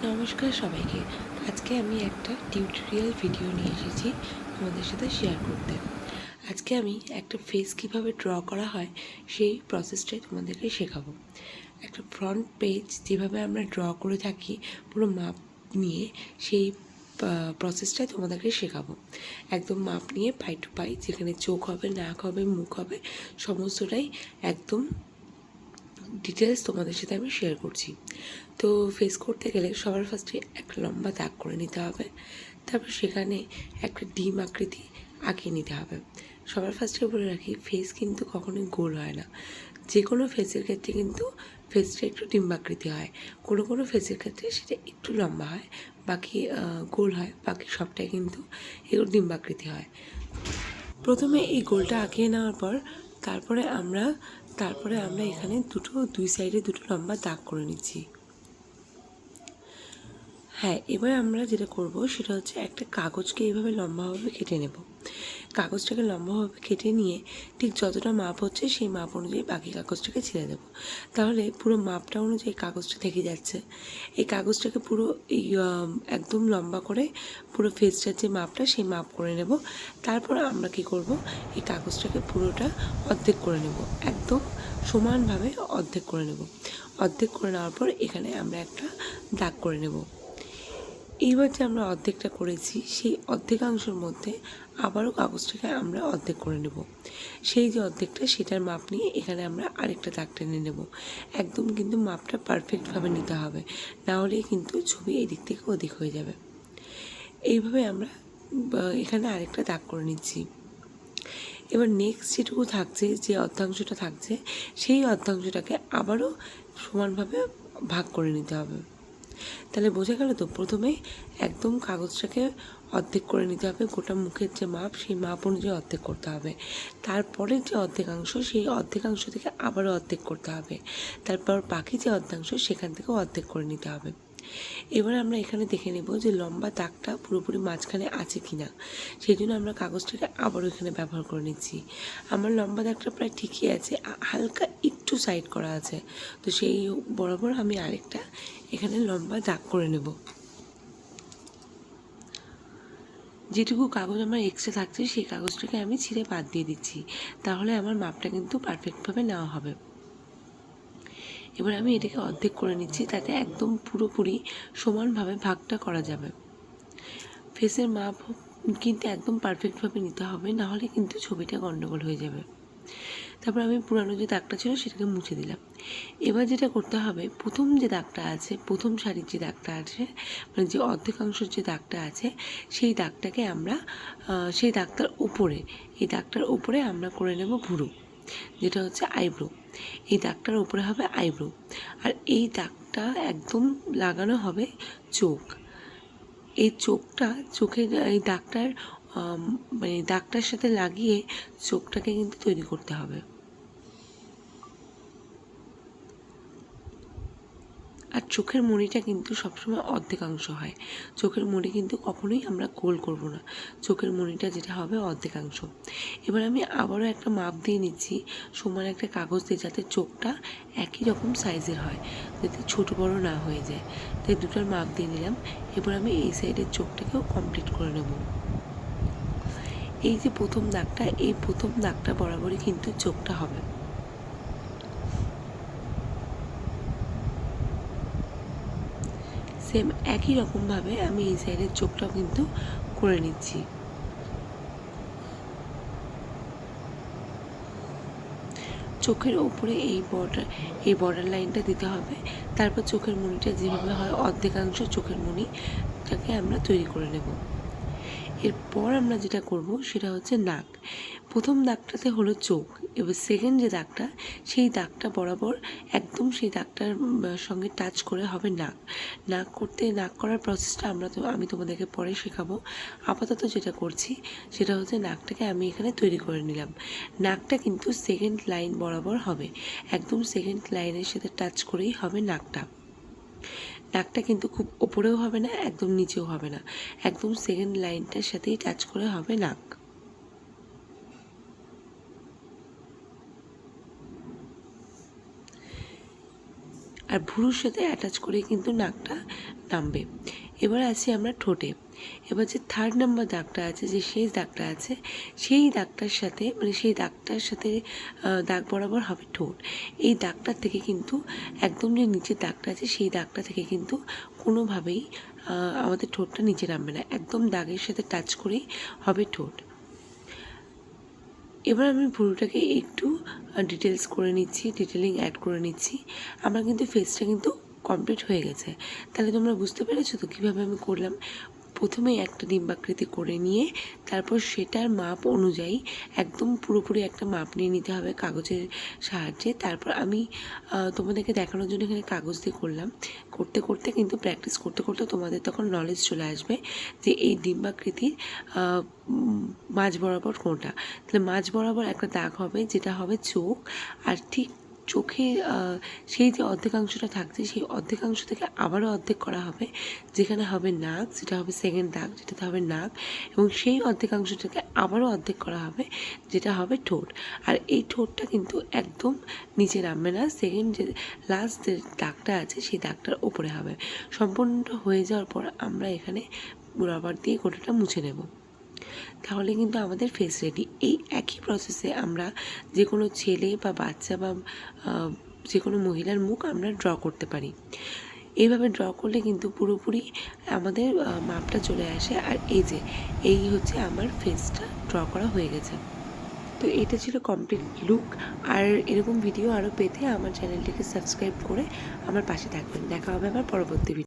নমস্কার সবাইকে। আজকে আমি একটা টিউটোরিয়াল ভিডিও নিয়ে এসেছি তোমাদের সাথে শেয়ার করতে। আজকে আমি একটা ফেস কিভাবে ড্র করা হয় সেই প্রসেসটাই তোমাদেরকে শেখাবো। একটা ফ্রন্ট পেজ যেভাবে আমরা ড্র করে থাকি পুরো মাপ নিয়ে, সেই প্রসেসটাই তোমাদেরকে শেখাবো। একদম মাপ নিয়ে পাই টু পাই, যেখানে চোখ হবে, নাক হবে, মুখ হবে, সমস্তটাই একদম ডিটেলস তোমাদের সাথে আমি শেয়ার করছি। তো ফেস করতে গেলে সবার ফার্স্টে একটা লম্বা দাগ করে নিতে হবে। তারপর সেখানে একটা ডিম আকৃতি আঁকিয়ে নিতে হবে। সবার ফার্স্টে বলে রাখি, ফেস কিন্তু কখনোই গোল হয় না। যে কোনো ফেসের ক্ষেত্রে কিন্তু ফেসটা একটু ডিম্বাকৃতি হয়, কোনো কোনো ফেসের ক্ষেত্রে সেটা একটু লম্বা হয়, বাকি গোল হয়, বাকি সবটাই কিন্তু এগুলো ডিম্বাকৃতি হয়। প্রথমে এই গোলটা আঁকিয়ে নেওয়ার পর তারপরে আমরা এখানে দুই সাইডে দুটো লম্বা দাগ করে নিচ্ছি। হ্যাঁ, এবার আমরা যেটা করব সেটা হচ্ছে একটা কাগজকে এইভাবে লম্বাভাবে কেটে নেব। কাগজটাকে লম্বাভাবে কেটে নিয়ে ঠিক যতটা মাপ হচ্ছে সেই মাপ অনুযায়ী বাকি কাগজটাকে ছেড়ে দেব। তাহলে পুরো মাপটা অনুযায়ী কাগজটা থেকে যাচ্ছে। এই কাগজটাকে পুরো এই একদম লম্বা করে পুরো ফেসটার যে মাপটা সেই মাপ করে নেব। তারপর আমরা কি করব, এই কাগজটাকে পুরোটা অর্ধেক করে নেব, একদম সমানভাবে অর্ধেক করে নেব। অর্ধেক করে নেওয়ার পর এখানে আমরা একটা দাগ করে নেব। এইবার যে আমরা অর্ধেকটা করেছি সেই অর্ধেকাংশের মধ্যে আবারও কাগজটাকে আমরা অর্ধেক করে নেব। সেই যে অর্ধেকটা সেটার মাপ নিয়ে এখানে আমরা আরেকটা দাগ টেনে নেব। একদম কিন্তু মাপটা পারফেক্টভাবে নিতে হবে, না হলে কিন্তু ছবি এদিক থেকে ওদিক হয়ে যাবে। এইভাবে আমরা এখানে আরেকটা দাগ করে নিচ্ছি। এবার নেক্সট যেটুকু থাকছে, যে অর্ধাংশটা থাকছে, সেই অর্ধাংশটাকে আবারও সমানভাবে ভাগ করে নিতে হবে। তাহলে বোঝা গেল তো, প্রথমে একদম কাগজটাকে অর্ধেক করে নিতে হবে, গোটা মুখের যে মাপ সেই মাপ অনুযায়ী অর্ধেক করতে হবে। তারপরে যে অর্ধেকাংশ সেই অর্ধেকাংশ থেকে আবারও অর্ধেক করতে হবে। তারপর বাকি যে অর্ধাংশ সেখান থেকেও অর্ধেক করে নিতে হবে। এবার আমরা এখানে দেখে নেব যে লম্বা দাগটা পুরোপুরি মাঝখানে আছে কি না। সেই জন্য আমরা কাগজটাকে আবারও এখানে ব্যবহার করে নিচ্ছি। আমার লম্বা দাগটা প্রায় ঠিকই আছে, হালকা একটু সাইড করা আছে, তো সেই বরাবর আমি আরেকটা এখানে লম্বা দাগ করে নেব। যেটুকু কাগজ আমার এক্সট্রা থাকছে সেই কাগজটাকে আমি ছিঁড়ে বাদ দিয়ে দিচ্ছি, তাহলে আমার মাপটা কিন্তু পারফেক্টভাবে নেওয়া হবে। এবার আমি এটাকে অর্ধেক করে নিচ্ছি, তাতে একদম পুরোপুরি সমানভাবে ভাগটা করা যাবে। ফেসের মাপ কিন্তু একদম পারফেক্টভাবে নিতে হবে, নাহলে কিন্তু ছবিটা গন্ডগোল হয়ে যাবে। তারপর আমি পুরানো যে দাগটা ছিল সেটাকে মুছে দিলাম। এবার যেটা করতে হবে, প্রথম যে দাগটা আছে, প্রথম সারির যে দাগটা আছে, মানে যে অর্ধেকাংশের যে দাগটা আছে, সেই দাগটাকে আমরা সেই দাগটার উপরে, এই দাগটার উপরে আমরা করে নেব ভুরু, যেটা হচ্ছে আইব্রো। এই দাগটার উপরে হবে আইব্রো, আর এই দাগটা একদম লাগানো হবে চোখ। এই চোখের এই দাগটার মানে দাগটার সাথে লাগিয়ে চোখটাকে কিন্তু তৈরি করতে হবে। আর চোখের মণিটা কিন্তু সবসময় অর্ধেকাংশ হয়। চোখের মণি কিন্তু কখনোই আমরা গোল করব না, চোখের মণিটা যেটা হবে অর্ধেকাংশ। এবার আমি আবারও একটা মাপ দিয়ে নিচ্ছি, সমান একটা কাগজ দিয়ে, যাতে চোখটা একই রকম সাইজের হয়, যাতে ছোটো বড় না হয়ে যায়। তাই দুটোর মাপ দিয়ে নিলাম। এবার আমি এই সাইডের চোখটাকেও কমপ্লিট করে নেব। এই যে প্রথম দাগটা, এই প্রথম দাগটা বরাবরই কিন্তু চোখটা হবে। সেম একই রকমভাবে আমি এই সাইডের চোখটাও কিন্তু করে নিচ্ছি। চোখের ওপরে এই বর্ডার লাইনটা দিতে হবে। তারপর চোখের মণিটা যেভাবে হয় অর্ধেকাংশ চোখের মণিটাকে আমরা তৈরি করে নেব। এরপর আমরা যেটা করব সেটা হচ্ছে নাক। প্রথম দাগটাতে হলো চোখ, এবার সেকেন্ড যে দাগটা, সেই দাগটা বরাবর একদম সেই দাগটার সঙ্গে টাচ করে হবে নাক। নাক করার প্রসেসটা আমি তোমাদেরকে পরে শেখাবো। আপাতত যেটা করছি সেটা হচ্ছে নাকটাকে আমি এখানে তৈরি করে নিলাম। নাকটা কিন্তু সেকেন্ড লাইন বরাবর হবে, একদম সেকেন্ড লাইনের সাথে টাচ করেই হবে নাকটা। নাকটা কিন্তু খুব ওপরেও হবে না, একদম নিচেও হবে না, একদম সেকেন্ড লাইনটার সাথেই টাচ করে হবে নাক। আর ভুরুর সাথে অ্যাটাচ করে কিন্তু নাকটা নামবে। এবার আসি আমরা ঠোঁটে। এবার যে 3rd নাম্বার দাগটা আছে, যে শেষ দাগটা আছে, সেই দাগটার সাথে দাগ বরাবর হবে ঠোঁট। এই দাগটার থেকে কিন্তু একদম যে নিচের দাগটা আছে সেই দাগটা থেকে কিন্তু কোনোভাবেই আমাদের ঠোঁটটা নিচে নামবে না, একদম দাগের সাথে টাচ করেই হবে ঠোঁট। এবার আমি ভুরুটাকে একটু ডিটেলিং অ্যাড করে নিচ্ছি। আমার কিন্তু ফেসটা কিন্তু কমপ্লিট হয়ে গেছে। তাহলে তোমরা বুঝতে পেরেছো তো কীভাবে আমি করলাম। প্রথমে একটা ডিম্বাকৃতি করে নিয়ে তারপর সেটার মাপ অনুযায়ী একদম পুরোপুরি একটা মাপ নিয়ে নিতে হবে কাগজের সাহায্যে। তারপর আমি তোমাদেরকে দেখানোর জন্য এখানে কাগজ দিয়ে করলাম। করতে করতে কিন্তু প্র্যাকটিস করতে করতে তোমাদের তখন নলেজ চলে আসবে যে এই ডিম্বাকৃতির মাঝ বরাবর কোনটা। তাহলে মাঝ বরাবর একটা দাগ হবে যেটা হবে চোখ, আর ঠিক চোখের সেই যে অর্ধেকাংশটা থাকছে সেই অর্ধেকাংশ থেকে আবারও অর্ধেক করা হবে, যেখানে হবে নাক, যেটা হবে 2nd দাগ, যেটাতে হবে নাক, এবং সেই অর্ধেকাংশটাকে আবারও অর্ধেক করা হবে, যেটা হবে ঠোঁট। আর এই ঠোঁটটা কিন্তু একদম নিচে নামবে না, যে লাস্ট যে দাগটা আছে সেই দাগটার ওপরে হবে। সম্পূর্ণটা হয়ে যাওয়ার পর আমরা এখানে রাবার দিয়ে গোটাটা মুছে নেব। তাহলে কিন্তু আমাদের ফেস রেডি। এই একই প্রসেসে আমরা যে কোনো ছেলে বা বাচ্চা বা যে কোনো মহিলার মুখ আমরা ড্র করতে পারি। এইভাবে ড্র করলে কিন্তু পুরোপুরি আমাদের মাপটা চলে আসে। আর এই হচ্ছে আমার ফেসটা ড্র করা হয়ে গেছে। তো এটা ছিল কমপ্লিট লুক। আর এরকম ভিডিও আরও পেতে আমার চ্যানেলটিকে সাবস্ক্রাইব করে আমার পাশে থাকবেন। দেখা হবে আবার পরবর্তী ভিডিও।